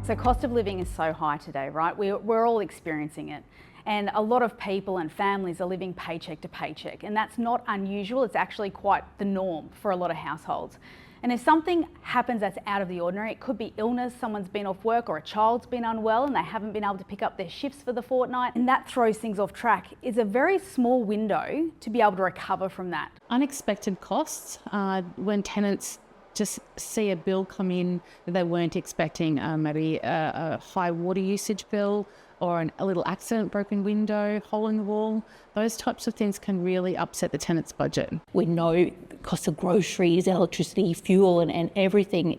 So cost of living is so high today, right? We're all experiencing it. And a lot of people and families are living paycheck to paycheck. And that's not unusual, it's actually quite the norm for a lot of households. And if something happens that's out of the ordinary, it could be illness, someone's been off work or a child's been unwell and they haven't been able to pick up their shifts for the fortnight, and that throws things off track, is a very small window to be able to recover from that. Unexpected costs, when tenants just see a bill come in that they weren't expecting, maybe a high water usage bill or a little accident, broken window, hole in the wall. Those types of things can really upset the tenant's budget. We know the cost of groceries, electricity, fuel and everything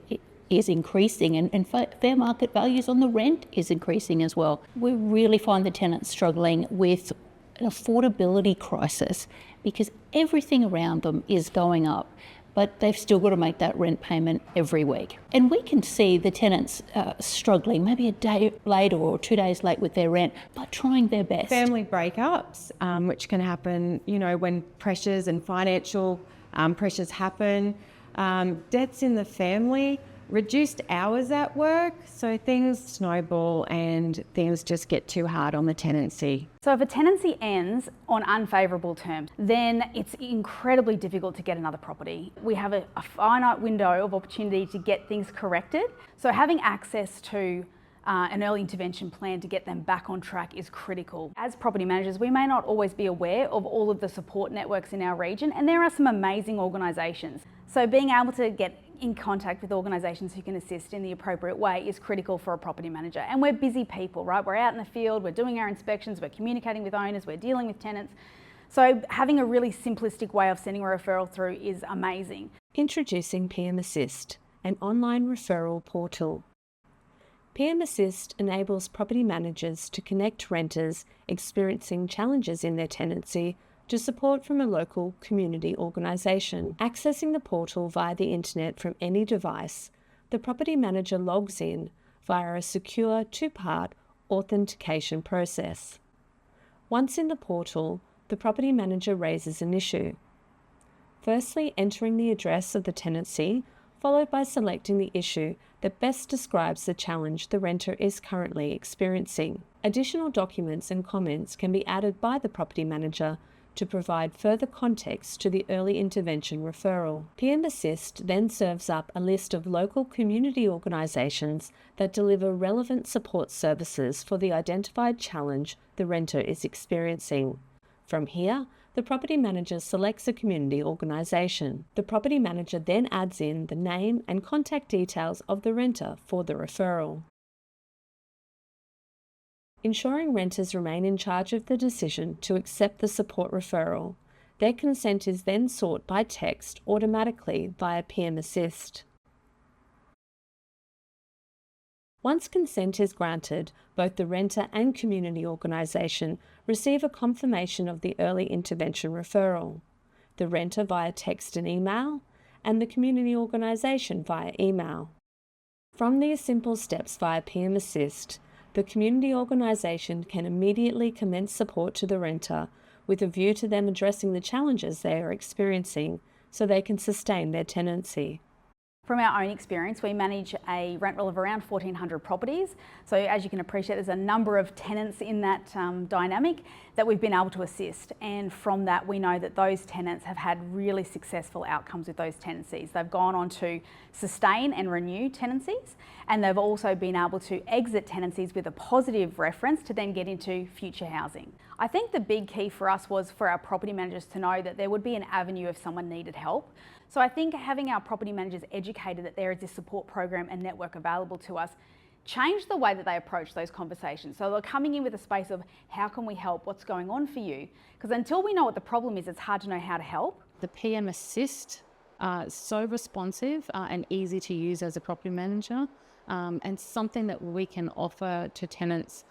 is increasing, and fair market values on the rent is increasing as well. We really find the tenants struggling with an affordability crisis because everything around them is going up, but they've still got to make that rent payment every week. And we can see the tenants struggling, maybe a day late or 2 days late with their rent, but trying their best. Family breakups, which can happen, when pressures and financial pressures happen, debts in the family, reduced hours at work, so things snowball and things just get too hard on the tenancy. So if a tenancy ends on unfavourable terms, then it's incredibly difficult to get another property. We have a finite window of opportunity to get things corrected. So having access to an early intervention plan to get them back on track is critical. As property managers, we may not always be aware of all of the support networks in our region, and there are some amazing organisations. So being able to get in contact with organisations who can assist in the appropriate way is critical for a property manager. And we're busy people, right? We're out in the field, we're doing our inspections, we're communicating with owners, we're dealing with tenants. So having a really simplistic way of sending a referral through is amazing. Introducing PM Assist, an online referral portal. PM Assist enables property managers to connect renters experiencing challenges in their tenancy to support from a local community organisation. Accessing the portal via the internet from any device, the property manager logs in via a secure two-part authentication process. Once in the portal, the property manager raises an issue. Firstly, entering the address of the tenancy, followed by selecting the issue that best describes the challenge the renter is currently experiencing. Additional documents and comments can be added by the property manager to provide further context to the early intervention referral. PM Assist then serves up a list of local community organisations that deliver relevant support services for the identified challenge the renter is experiencing. From here, the property manager selects a community organisation. The property manager then adds in the name and contact details of the renter for the referral. Ensuring renters remain in charge of the decision to accept the support referral. Their consent is then sought by text automatically via PM Assist. Once consent is granted, both the renter and community organisation receive a confirmation of the early intervention referral, the renter via text and email, and the community organisation via email. From these simple steps via PM Assist, the community organisation can immediately commence support to the renter with a view to them addressing the challenges they are experiencing so they can sustain their tenancy. From our own experience, we manage a rent roll of around 1,400 properties. So as you can appreciate, there's a number of tenants in that dynamic that we've been able to assist. And from that, we know that those tenants have had really successful outcomes with those tenancies. They've gone on to sustain and renew tenancies, and they've also been able to exit tenancies with a positive reference to then get into future housing. I think the big key for us was for our property managers to know that there would be an avenue if someone needed help. So I think having our property managers educated that there is this support program and network available to us changed the way that they approach those conversations. So they're coming in with a space of how can we help, what's going on for you? Because until we know what the problem is, it's hard to know how to help. The PM Assist is so responsive and easy to use as a property manager, and something that we can offer to tenants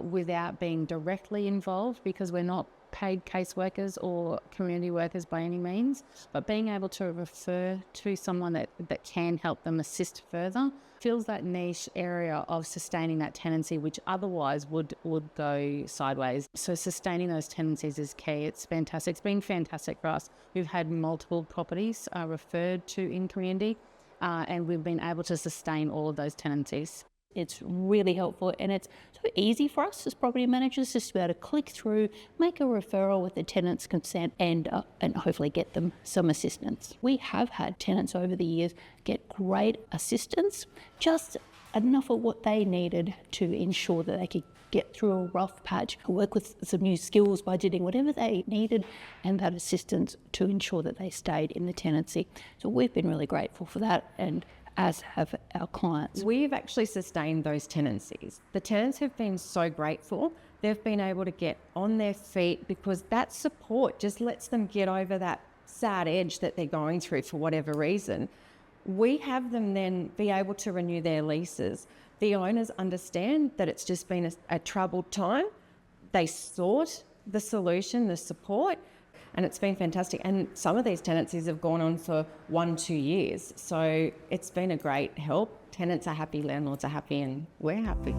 without being directly involved, because we're not paid caseworkers or community workers by any means, but being able to refer to someone that can help them assist further fills that niche area of sustaining that tenancy, which otherwise would go sideways. So sustaining those tenancies is key. It's fantastic. It's been fantastic for us. We've had multiple properties referred to in community, and we've been able to sustain all of those tenancies. It's really helpful, and it's so easy for us as property managers just to be able to click through, make a referral with the tenant's consent, and hopefully get them some assistance. We have had tenants over the years get great assistance, just enough of what they needed to ensure that they could get through a rough patch, work with some new skills, budgeting, whatever they needed, and that assistance to ensure that they stayed in the tenancy. So we've been really grateful for that, and as have our clients. We've actually sustained those tenancies. The tenants have been so grateful. They've been able to get on their feet because that support just lets them get over that sad edge that they're going through for whatever reason. We have them then be able to renew their leases. The owners understand that it's just been a troubled time. They sought the solution, the support, and it's been fantastic. And some of these tenancies have gone on for 1-2 years. So it's been a great help. Tenants are happy, landlords are happy, and we're happy.